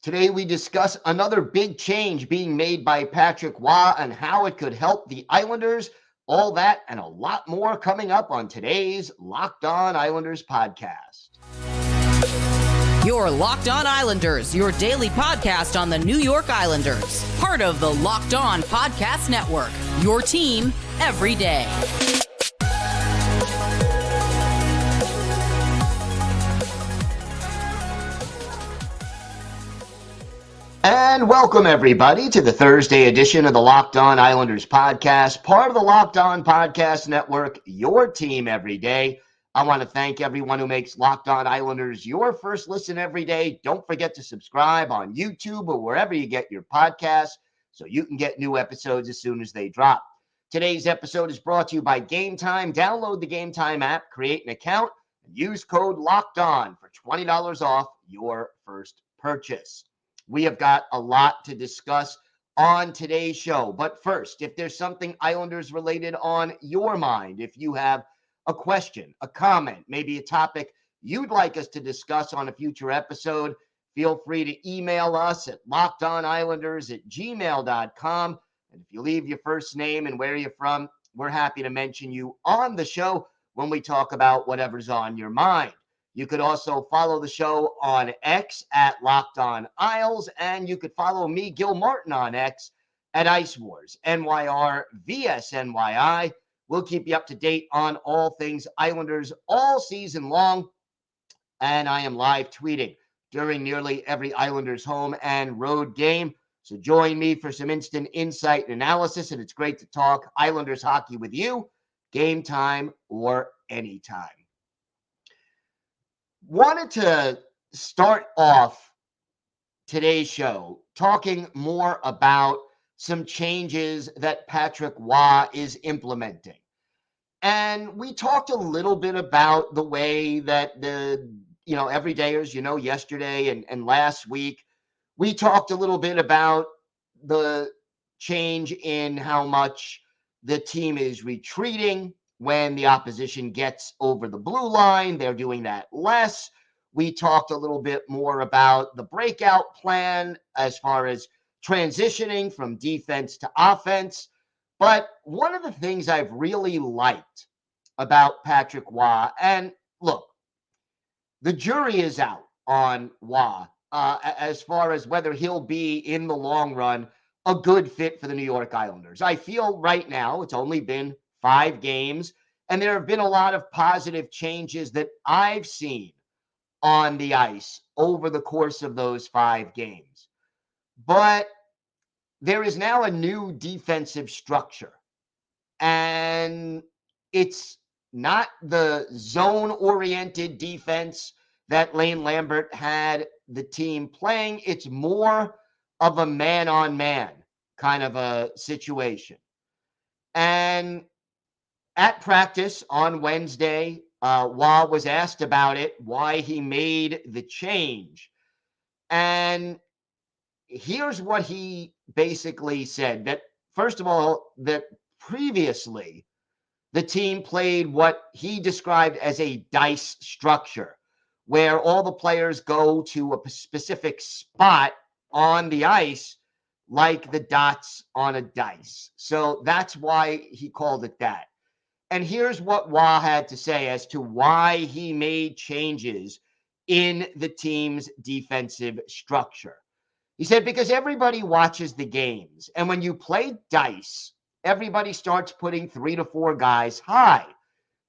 Today we discuss another big change being made by Patrick Waugh and how it could help the Islanders. All that and a lot more coming up on today's Locked On Islanders podcast. Your Locked On Islanders, your daily podcast on the New York Islanders. Part of the Locked On Podcast Network, your team every day. And welcome, everybody, to the Thursday edition of the Locked On Islanders podcast, part of the Locked On Podcast Network, your team every day. I want to thank everyone who makes Locked On Islanders your first listen every day. Don't forget to subscribe on YouTube or wherever you get your podcasts so you can get new episodes as soon as they drop. Today's episode is brought to you by Game Time. Download the Game Time app, create an account, and use code Locked On for $20 off your first purchase. We have got a lot to discuss on today's show. But first, if there's something Islanders related on your mind, if you have a question, a comment, maybe a topic you'd like us to discuss on a future episode, feel free to email us at lockedonislanders@gmail.com. And if you leave your first name and where you're from, we're happy to mention you on the show when we talk about whatever's on your mind. You could also follow the show on X at Locked On Isles, and you could follow me, Gil Martin, on X at Ice Wars, NYR VSNYI. We'll keep you up to date on all things Islanders all season long, and I am live tweeting during nearly every Islanders home and road game. So join me for some instant insight and analysis, and it's great to talk Islanders hockey with you, game time or anytime. Wanted to start off today's show talking more about some changes that Patrick Waugh is implementing. And we talked a little bit about the way that everydayers, yesterday and last week, we talked a little bit about the change in how much the team is retreating. When the opposition gets over the blue line, they're doing that less. We talked a little bit more about the breakout plan as far as transitioning from defense to offense. But one of the things I've really liked about Patrick Waugh, and look, the jury is out on Waugh as far as whether he'll be in the long run a good fit for the New York Islanders. I feel right now it's only been 5 games, and there have been a lot of positive changes that I've seen on the ice over the course of those 5 games. But there is now a new defensive structure, and it's not the zone-oriented defense that Lane Lambert had the team playing. It's more of a man-on-man kind of a situation. And at practice on Wednesday, Waugh was asked about it, why he made the change. And here's what he basically said, that first of all, that previously the team played what he described as a dice structure, where all the players go to a specific spot on the ice like the dots on a dice. So that's why he called it that. And here's what Waugh had to say as to why he made changes in the team's defensive structure. He said, because everybody watches the games, and when you play dice, everybody starts putting 3 to 4 guys high.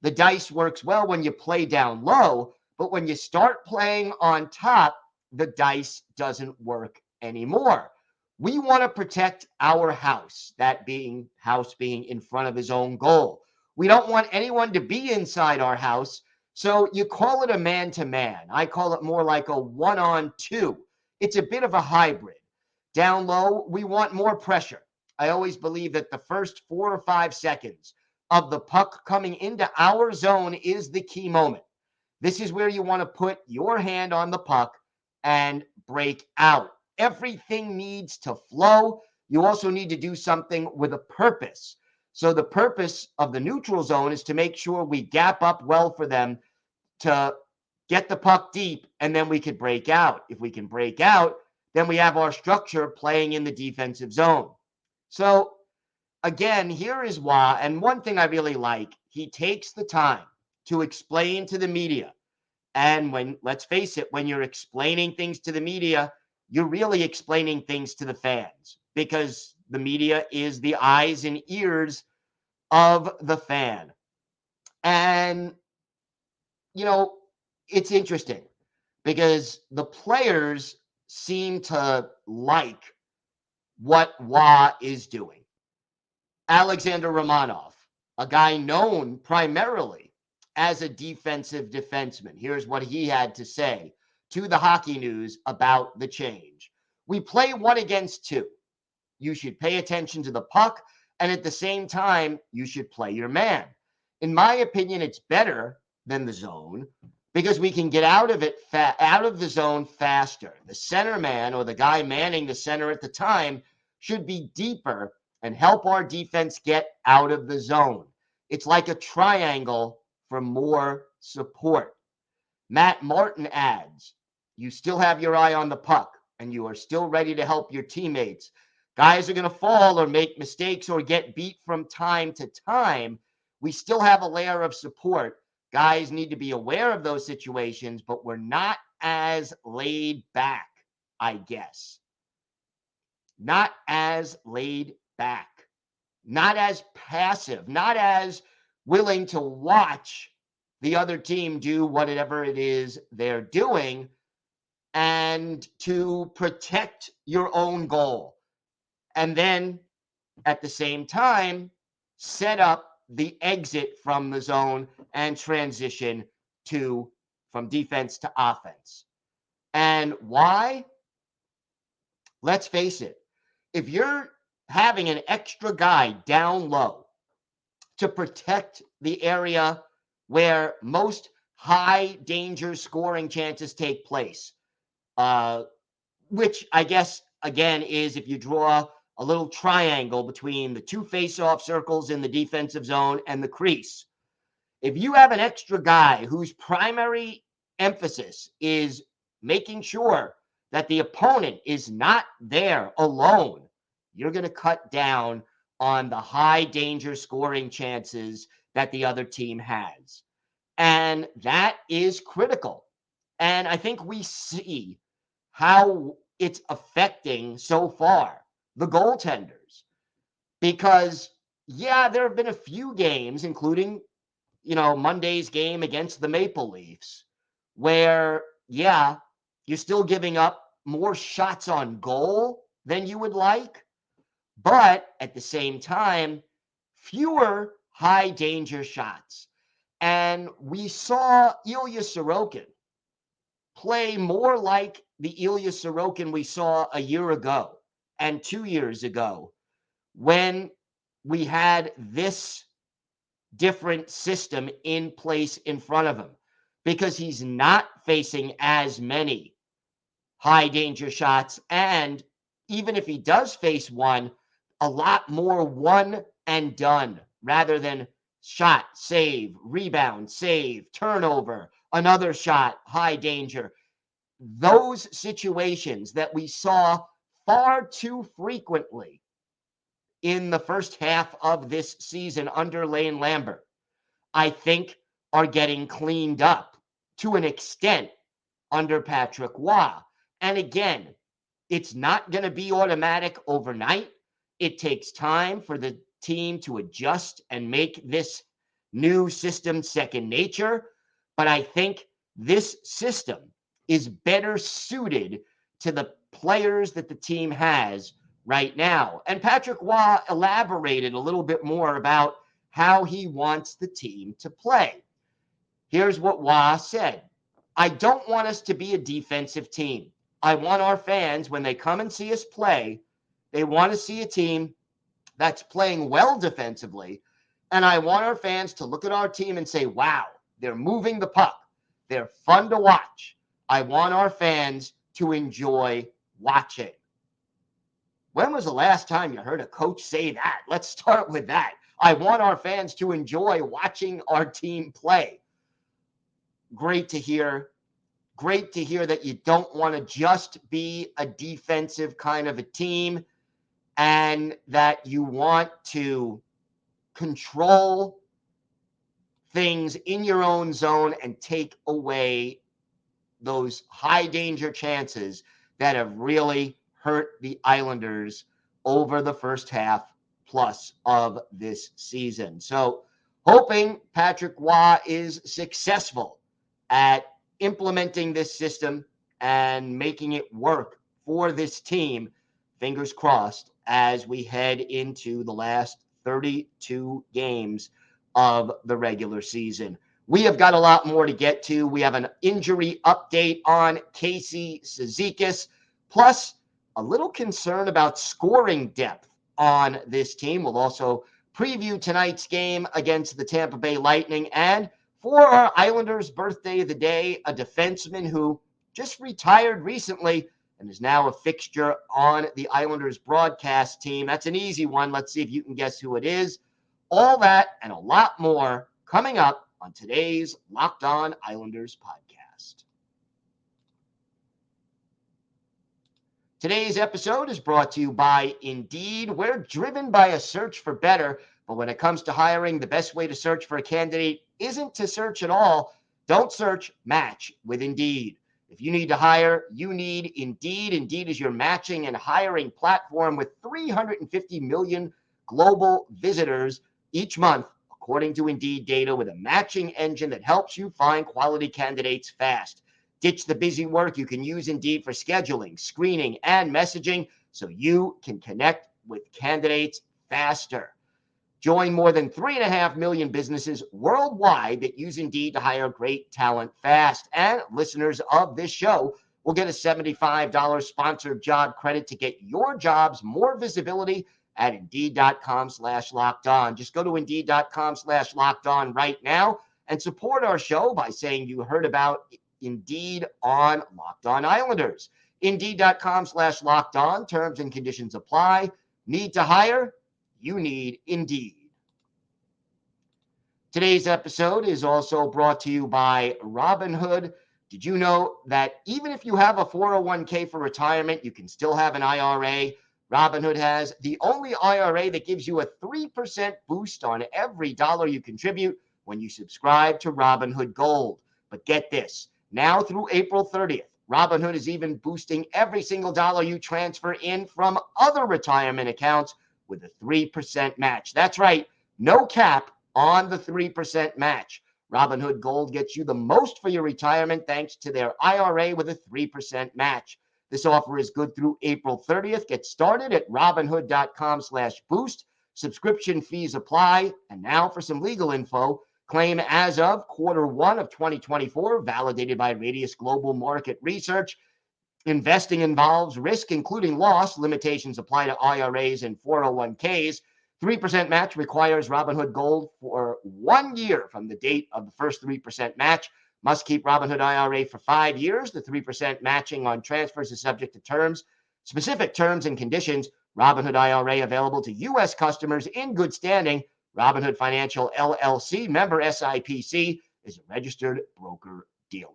The dice works well when you play down low, but when you start playing on top, the dice doesn't work anymore. We want to protect our house, that being house being in front of his own goal. We don't want anyone to be inside our house, so you call it a man-to-man. I call it more like a 1-on-2. It's a bit of a hybrid. Down low, we want more pressure. I always believe that the first 4 or 5 seconds of the puck coming into our zone is the key moment. This is where you want to put your hand on the puck and break out. Everything needs to flow. You also need to do something with a purpose. So the purpose of the neutral zone is to make sure we gap up well for them to get the puck deep, and then we could break out. If we can break out, then we have our structure playing in the defensive zone. So again, here is why, and one thing I really like, he takes the time to explain to the media. And let's face it, when you're explaining things to the media, you're really explaining things to the fans, because the media is the eyes and ears of the fan. And, it's interesting because the players seem to like what Wah is doing. Alexander Romanov, a guy known primarily as a defensive defenseman. Here's what he had to say to the Hockey News about the change. We play 1 against 2. You should pay attention to the puck, and at the same time, you should play your man. In my opinion, it's better than the zone because we can get out of the zone faster. The center man, or the guy manning the center at the time, should be deeper and help our defense get out of the zone. It's like a triangle for more support. Matt Martin adds, you still have your eye on the puck and you are still ready to help your teammates. Guys are going to fall or make mistakes or get beat from time to time. We still have a layer of support. Guys need to be aware of those situations, but we're not as laid back, I guess. Not as laid back, not as passive, not as willing to watch the other team do whatever it is they're doing and to protect your own goal. And then at the same time, set up the exit from the zone and transition from defense to offense. And why? Let's face it. If you're having an extra guy down low to protect the area where most high danger scoring chances take place, which I guess, again, is if you draw a little triangle between the 2 face-off circles in the defensive zone and the crease. If you have an extra guy whose primary emphasis is making sure that the opponent is not there alone, you're going to cut down on the high danger scoring chances that the other team has. And that is critical. And I think we see how it's affecting so far the goaltenders. Because, yeah, there have been a few games, including, Monday's game against the Maple Leafs, where, yeah, you're still giving up more shots on goal than you would like. But at the same time, fewer high danger shots. And we saw Ilya Sorokin play more like the Ilya Sorokin we saw a year ago and 2 years ago when we had this different system in place in front of him, because he's not facing as many high danger shots. And even if he does face one, a lot more one and done rather than shot, save, rebound, save, turnover, another shot, high danger. Those situations that we saw far too frequently in the first half of this season under Lane Lambert, I think are getting cleaned up to an extent under Patrick Roy. And again, it's not going to be automatic overnight. It takes time for the team to adjust and make this new system second nature. But I think this system is better suited to the players that the team has right now. And Patrick Roy elaborated a little bit more about how he wants the team to play. Here's what Roy said. I don't want us to be a defensive team. I want our fans, when they come and see us play, they want to see a team that's playing well defensively. And I want our fans to look at our team and say, wow, they're moving the puck. They're fun to watch. I want our fans to enjoy watching. When was the last time you heard a coach say that? Let's start with that. I want our fans to enjoy watching our team play. Great to hear great to hear that you don't want to just be a defensive kind of a team and that you want to control things in your own zone and take away those high danger chances that have really hurt the Islanders over the first half plus of this season. So hoping Patrick Roy is successful at implementing this system and making it work for this team, fingers crossed, as we head into the last 32 games of the regular season. We have got a lot more to get to. We have an injury update on Casey Cizikas, plus a little concern about scoring depth on this team. We'll also preview tonight's game against the Tampa Bay Lightning. And for our Islanders' birthday of the day, a defenseman who just retired recently and is now a fixture on the Islanders broadcast team. That's an easy one. Let's see if you can guess who it is. All that and a lot more coming up on today's Locked On Islanders podcast. Today's episode is brought to you by Indeed. We're driven by a search for better, but when it comes to hiring, the best way to search for a candidate isn't to search at all. Don't search, match with Indeed. If you need to hire, you need Indeed. Indeed is your matching and hiring platform with 350 million global visitors each month, according to Indeed data, with a matching engine that helps you find quality candidates fast. Ditch the busy work. You can use Indeed for scheduling, screening, and messaging so you can connect with candidates faster. Join more than 3.5 million businesses worldwide that use Indeed to hire great talent fast. And listeners of this show will get a $75 sponsored job credit to get your jobs more visibility at Indeed.com/lockedon. Just go to Indeed.com/lockedon right now and support our show by saying you heard about Indeed on Locked On Islanders. Indeed.com/lockedon. Terms and conditions apply. Need to hire? You need Indeed. Today's episode is also brought to you by Robinhood. Did you know that even if you have a 401k for retirement, you can still have an IRA? Robinhood has the only IRA that gives you a 3% boost on every dollar you contribute when you subscribe to Robinhood Gold. But get this, now through April 30th, Robinhood is even boosting every single dollar you transfer in from other retirement accounts with a 3% match. That's right, no cap on the 3% match. Robinhood Gold gets you the most for your retirement thanks to their IRA with a 3% match. This offer is good through April 30th. Get started at Robinhood.com/boost. Subscription fees apply. And now for some legal info. Claim as of Q1 of 2024, validated by Radius Global Market Research. Investing involves risk, including loss. Limitations apply to IRAs and 401ks. 3% match requires Robinhood Gold for 1 year from the date of the first 3% match. Must keep Robinhood IRA for 5 years. The 3% matching on transfers is subject to terms. Specific terms and conditions. Robinhood IRA available to U.S. customers in good standing. Robinhood Financial LLC, member SIPC, is a registered broker-dealer.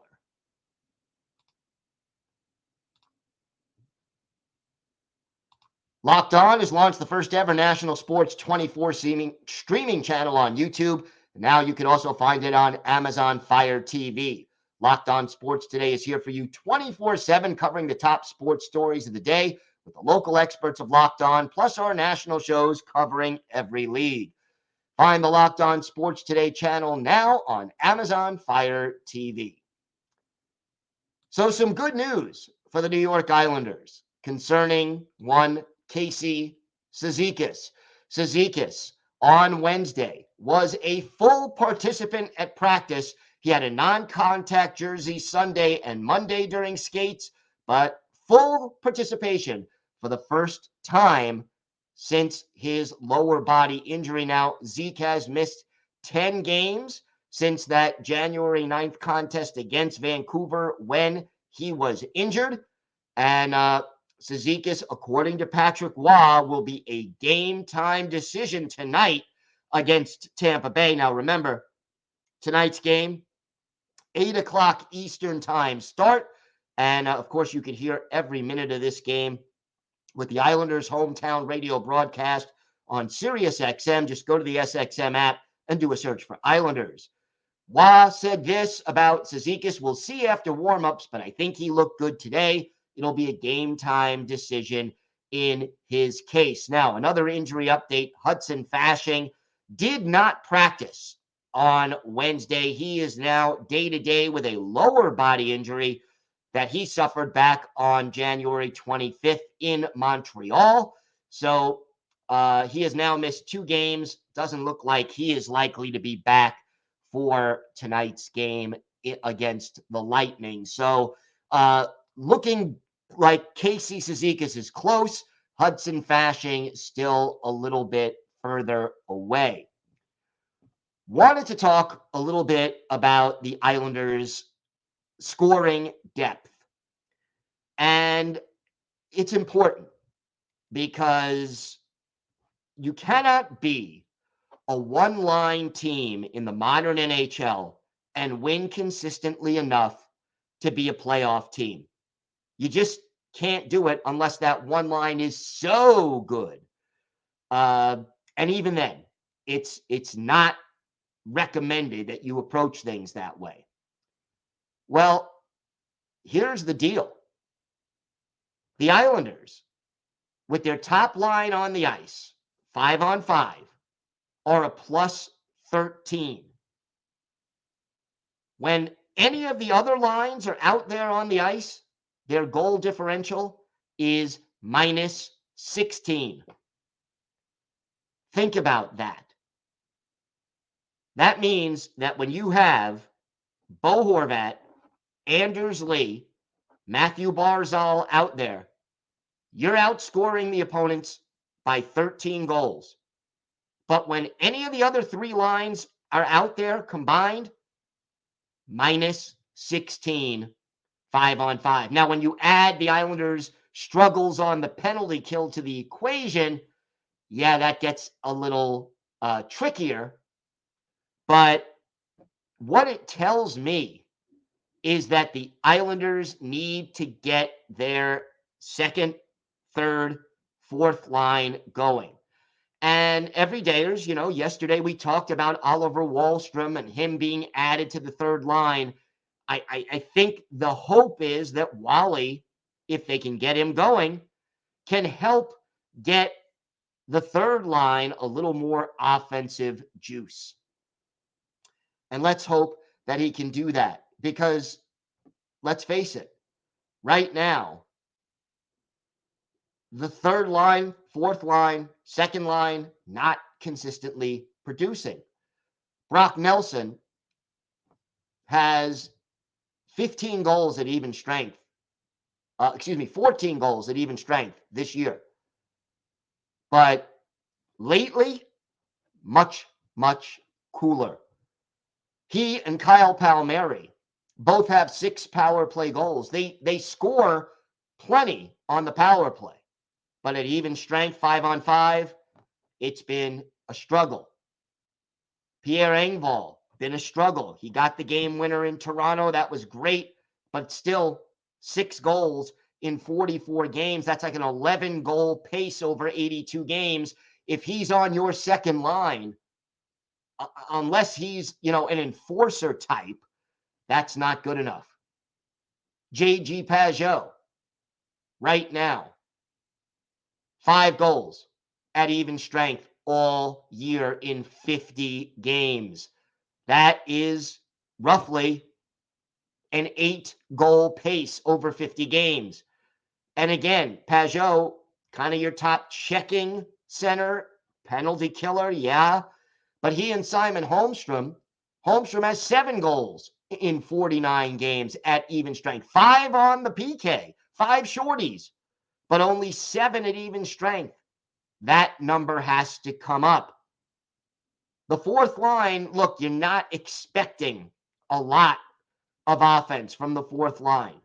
Locked On has launched the first ever national sports 24 streaming channel on YouTube. Now you can also find it on Amazon Fire TV. Locked On Sports Today is here for you 24/7, covering the top sports stories of the day with the local experts of Locked On, plus our national shows covering every league. Find the Locked On Sports Today channel now on Amazon Fire TV. So some good news for the New York Islanders concerning one Casey Cizikas. Cizikas on Wednesday was a full participant at practice. He had a non-contact jersey Sunday and Monday during skates, but full participation for the first time since his lower body injury. Now, Zeke has missed 10 games since that January 9th contest against Vancouver when he was injured. And Cizikas, according to Patrick Roy, will be a game-time decision tonight against Tampa Bay. Now, remember, tonight's game, 8 o'clock Eastern time start. And of course, you can hear every minute of this game with the Islanders' hometown radio broadcast on Sirius XM. Just go to the SXM app and do a search for Islanders. Wah said this about Cizikas. We'll see after warmups, but I think he looked good today. It'll be a game time decision in his case. Now, another injury update. Hudson Fasching did not practice on Wednesday. He is now day-to-day with a lower body injury that he suffered back on January 25th in Montreal. So he has now missed 2 games. Doesn't look like he is likely to be back for tonight's game against the Lightning. So looking like Casey Cizikas is close. Hudson Fasching still a little bit further away. Wanted to talk a little bit about the Islanders' scoring depth. And it's important because you cannot be a one-line team in the modern NHL and win consistently enough to be a playoff team. You just can't do it unless that one line is so good. And even then, it's not recommended that you approach things that way. Well, here's the deal. The Islanders, with their top line on the ice, 5-on-5, are a plus 13. When any of the other lines are out there on the ice, their goal differential is minus 16. Think about that. That means that when you have Bo Horvat, Anders Lee, Mathew Barzal out there, you're outscoring the opponents by 13 goals. But when any of the other 3 lines are out there combined, minus 16, 5-on-5. Now, when you add the Islanders' struggles on the penalty kill to the equation, yeah, that gets a little trickier. But what it tells me is that the Islanders need to get their second, third, fourth line going. And everydayers, yesterday we talked about Oliver Wahlstrom and him being added to the third line. I think the hope is that Wally, if they can get him going, can help get the third line a little more offensive juice. And let's hope that he can do that because, let's face it, right now, the third line, fourth line, second line, not consistently producing. Brock Nelson has 15 goals at even strength. 14 goals at even strength this year. But lately, much, much cooler. He and Kyle Palmieri both have 6 power play goals. They score plenty on the power play. But at even strength, 5-on-5, it's been a struggle. Pierre Engvall, been a struggle. He got the game winner in Toronto. That was great, but still 6 goals in 44 games. That's like an 11-goal pace over 82 games. If he's on your second line, unless he's, an enforcer type, that's not good enough. J.G. Pageau, right now, 5 goals at even strength all year in 50 games. That is roughly an 8-goal pace over 50 games. And again, Pageau, kind of your top checking center, penalty killer, yeah. But he and Simon Holmstrom has 7 goals in 49 games at even strength. 5 on the PK, 5 shorties, but only 7 at even strength. That number has to come up. The fourth line, look, you're not expecting a lot of offense from the fourth line.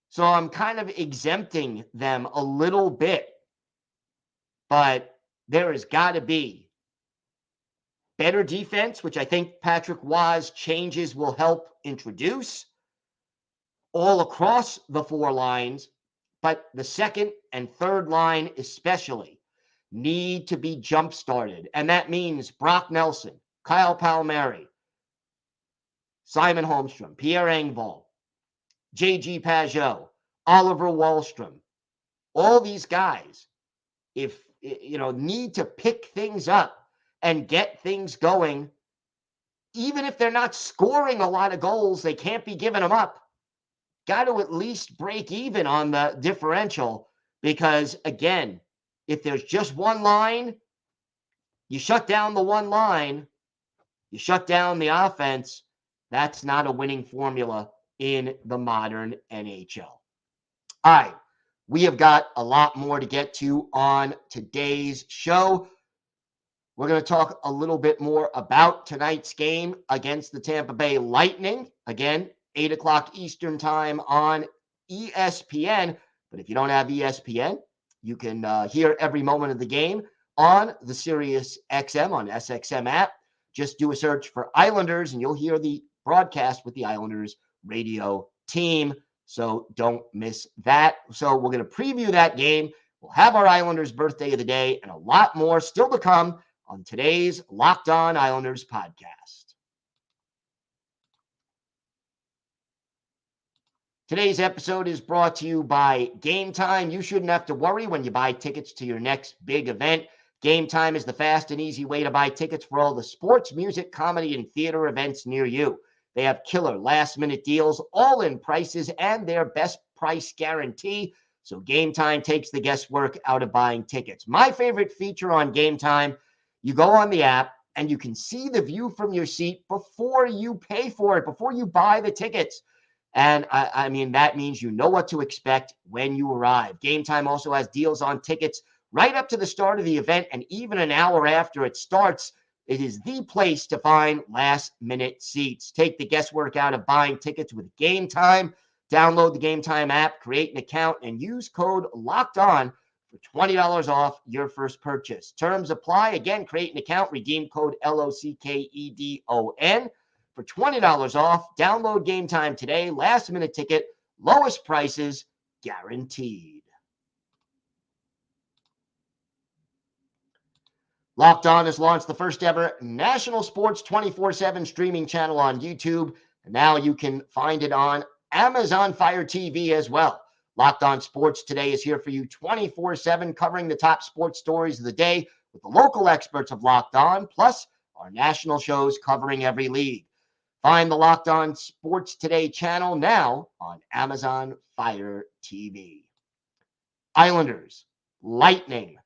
So I'm kind of exempting them a little bit. But there has got to be better defense, which I think Patrick Waugh's changes will help introduce all across the four lines, but the second and third line especially need to be jump-started. And that means Brock Nelson, Kyle Palmieri, Simon Holmstrom, Pierre Engvall, J.G. Pajot, Oliver Wahlstrom. All these guys, if need to pick things up and get things going, even if they're not scoring a lot of goals, they can't be giving them up. Got to at least break even on the differential because, again, if there's just one line, you shut down the one line, you shut down the offense. That's not a winning formula in the modern NHL. All right, we have got a lot more to get to on today's show. We're going to talk a little bit more about tonight's game against the Tampa Bay Lightning. Again, 8 o'clock Eastern time on ESPN. But if you don't have ESPN, you can hear every moment of the game on the Sirius XM, on SXM app. Just do a search for Islanders, and you'll hear the broadcast with the Islanders radio team. So don't miss that. So we're going to preview that game. We'll have our Islanders birthday of the day and a lot more still to come on today's Locked On Islanders podcast. Today's episode is brought to you by Game Time. You shouldn't have to worry when you buy tickets to your next big event. Game Time is the fast and easy way to buy tickets for all the sports, music, comedy, and theater events near you. They have killer last-minute deals, all-in prices, and their best price guarantee. So Game Time takes the guesswork out of buying tickets. My favorite feature on Game Time, you go on the app and you can see the view from your seat before you pay for it, before you buy the tickets. And I mean, that means you know what to expect when you arrive. Game Time also has deals on tickets right up to the start of the event and even an hour after it starts. It is the place to find last-minute seats. Take the guesswork out of buying tickets with Game Time. Download the Game Time app, create an account, and use code LOCKEDON for $20 off your first purchase. Terms apply. Again, create an account, redeem code LOCKEDON for $20 off. Download Game Time today. Last-minute ticket, lowest prices guaranteed. Locked On has launched the first ever national sports 24/7 streaming channel on YouTube. And now you can find it on Amazon Fire TV as well. Locked On Sports Today is here for you 24/7, covering the top sports stories of the day with the local experts of Locked On, plus our national shows covering every league. Find the Locked On Sports Today channel now on Amazon Fire TV. Islanders, Lightning.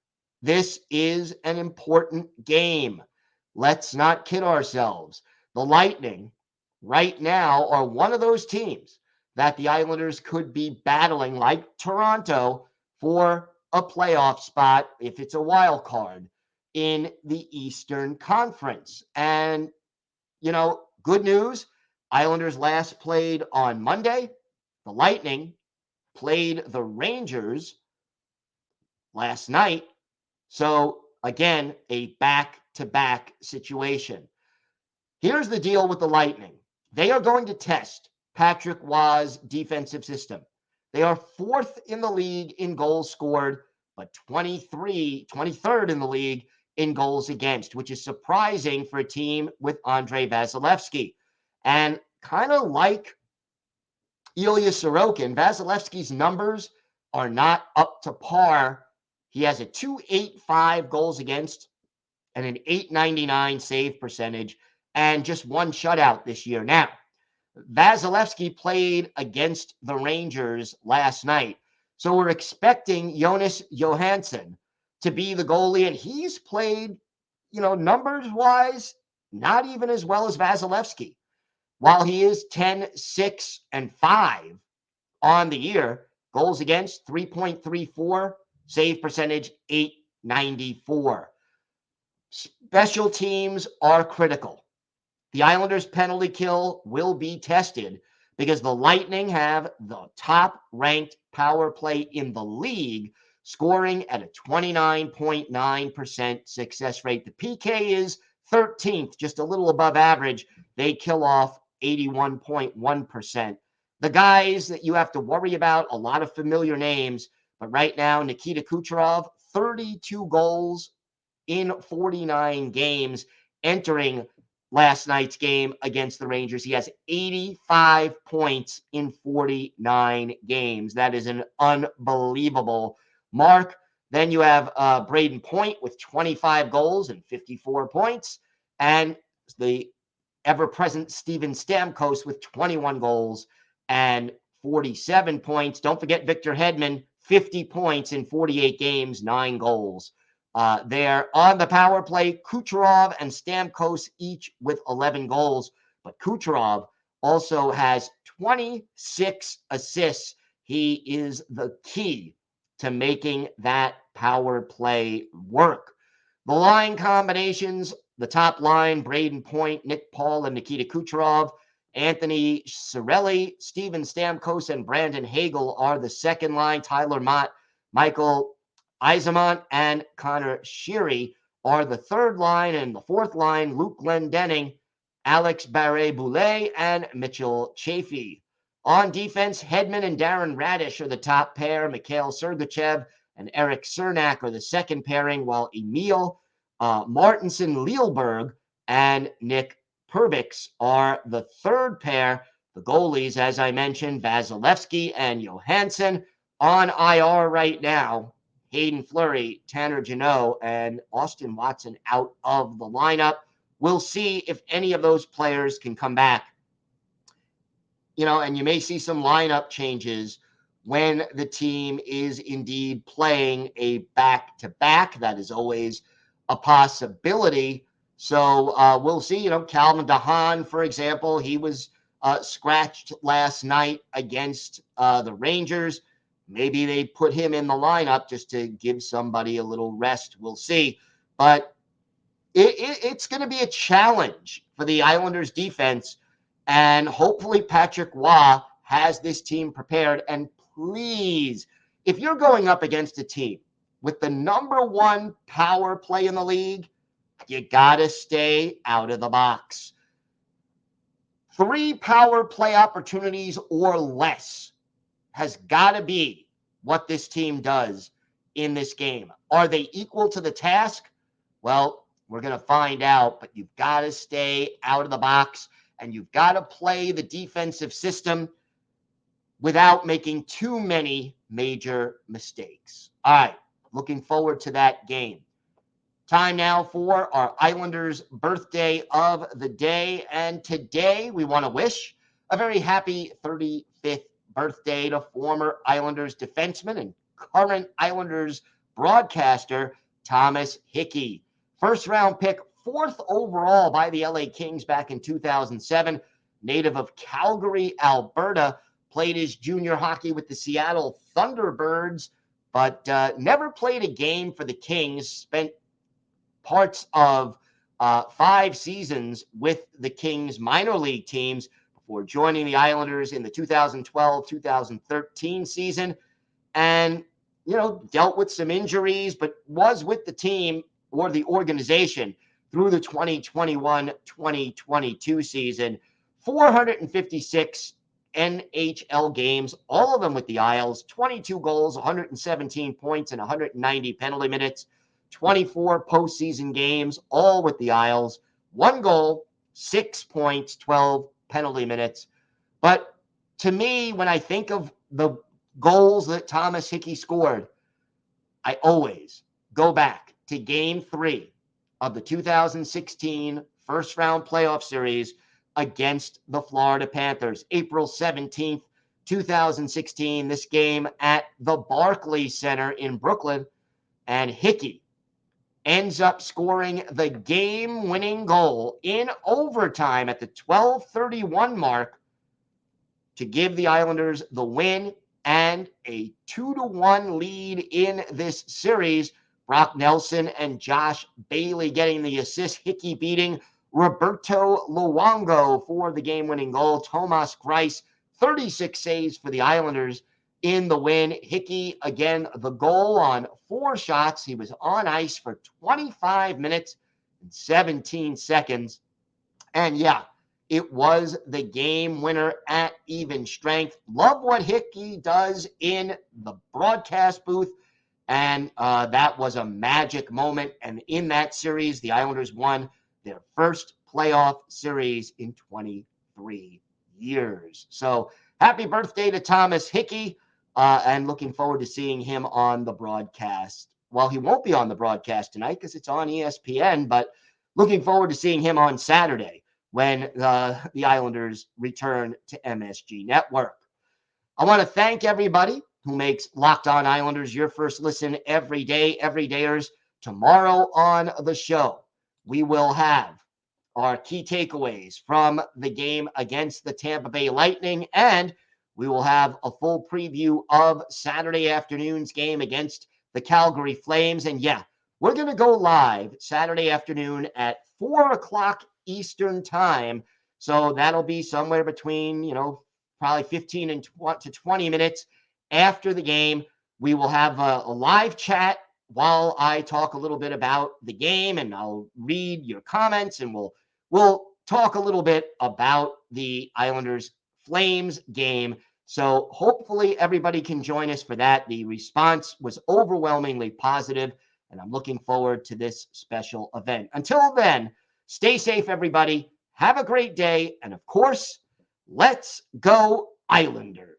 This is an important game. Let's not kid ourselves. The Lightning right now are one of those teams that the Islanders could be battling, like Toronto, for a playoff spot if it's a wild card in the Eastern Conference. And, good news, Islanders last played on Monday. The Lightning played the Rangers last night. So, again, a back-to-back situation. Here's the deal with the Lightning. They are going to test Patrick Waugh's defensive system. They are 4th in the league in goals scored, but 23rd in the league in goals against, which is surprising for a team with Andrei Vasilevskiy. And kind of like Ilya Sorokin, Vasilevsky's numbers are not up to par. He has a .285 goals against and an .899 save percentage and just one shutout this year. Now, Vasilevskiy played against the Rangers last night. So we're expecting Jonas Johansson to be the goalie, and he's played, numbers-wise, not even as well as Vasilevskiy. While he is 10-6-5 on the year, goals against 3.34, save percentage 894. Special teams are critical. The Islanders' penalty kill will be tested because the Lightning have the top-ranked power play in the league, scoring at a 29.9% success rate. The PK is 13th, just a little above average. They kill off 81.1%. The guys that you have to worry about, a lot of familiar names, but right now, Nikita Kucherov, 32 goals in 49 games entering last night's game against the Rangers. He has 85 points in 49 games. That is an unbelievable mark. Then you have Braden Point with 25 goals and 54 points, and the ever-present Steven Stamkos with 21 goals and 47 points. Don't forget Victor Hedman, 50 points in 48 games, 9 goals. They're on the power play. Kucherov and Stamkos each with 11 goals, but Kucherov also has 26 assists. He is the key to making that power play work. The line combinations, the top line, Braden Point, Nick Paul, and Nikita Kucherov. Anthony Cirelli, Steven Stamkos, and Brandon Hagel are the second line. Tyler Mott, Michael Eismont, and Connor Sheary are the third line. And the fourth line, Luke Glendening, Alex Barré-Boulet, and Mitchell Chaffee. On defense, Hedman and Darren Radish are the top pair. Mikhail Sergachev and Eric Cernak are the second pairing, while Emil Martinson-Lielberg and Nick Perbix are the third pair. The goalies, as I mentioned, Vasilevsky and Johansson. On IR right now, Hayden Fleury, Tanner Jeannot, and Austin Watson out of the lineup. We'll see if any of those players can come back. And you may see some lineup changes when the team is indeed playing a back-to-back. That is always a possibility. So we'll see. Calvin DeHaan, for example, he was scratched last night against the Rangers. Maybe they put him in the lineup just to give somebody a little rest. We'll see. But it's going to be a challenge for the Islanders defense. And hopefully Patrick Roy has this team prepared. And please, if you're going up against a team with the number one power play in the league, you got to stay out of the box. 3 power play opportunities or less has got to be what this team does in this game. Are they equal to the task? Well, we're going to find out, but you've got to stay out of the box. And you've got to play the defensive system without making too many major mistakes. All right, looking forward to that game. Time now for our Islanders birthday of the day. And today we want to wish a very happy 35th birthday to former Islanders defenseman and current Islanders broadcaster Thomas Hickey. First round pick, 4th overall by the LA Kings back in 2007. Native of Calgary, Alberta, played his junior hockey with the Seattle Thunderbirds, but never played a game for the Kings. Spent parts of 5 seasons with the Kings minor league teams before joining the Islanders in the 2012-2013 season. And, dealt with some injuries, but was with the team or the organization through the 2021-2022 season. 456 NHL games, all of them with the Isles, 22 goals, 117 points, and 190 penalty minutes. 24 postseason games, all with the Isles. 1 goal, 6 points, 12 penalty minutes. But to me, when I think of the goals that Thomas Hickey scored, I always go back to Game 3 of the 2016 first-round playoff series against the Florida Panthers. April 17th, 2016, this game at the Barclays Center in Brooklyn. And Hickey ends up scoring the game-winning goal in overtime at the 12:31 mark to give the Islanders the win and a 2-1 lead in this series. Brock Nelson and Josh Bailey getting the assist. Hickey beating Roberto Luongo for the game-winning goal. Tomas Greiss, 36 saves for the Islanders in the win. Hickey, again, the goal on 4 shots. He was on ice for 25 minutes and 17 seconds. And yeah, it was the game winner at even strength. Love what Hickey does in the broadcast booth. And that was a magic moment. And in that series, the Islanders won their first playoff series in 23 years. So happy birthday to Thomas Hickey. And looking forward to seeing him on the broadcast. Well, he won't be on the broadcast tonight because it's on ESPN, but looking forward to seeing him on Saturday when the Islanders return to MSG Network. I want to thank everybody who makes Locked On Islanders your first listen every day, everydayers. Tomorrow on the show, we will have our key takeaways from the game against the Tampa Bay Lightning, and we will have a full preview of Saturday afternoon's game against the Calgary Flames. And yeah, we're going to go live Saturday afternoon at 4 o'clock Eastern time. So that'll be somewhere between, probably 15 and to 20 minutes after the game. We will have a live chat while I talk a little bit about the game, and I'll read your comments, and we'll talk a little bit about the Islanders Flames game. So hopefully everybody can join us for that. The response was overwhelmingly positive, and I'm looking forward to this special event. Until then, stay safe, everybody. Have a great day. And of course, let's go Islanders.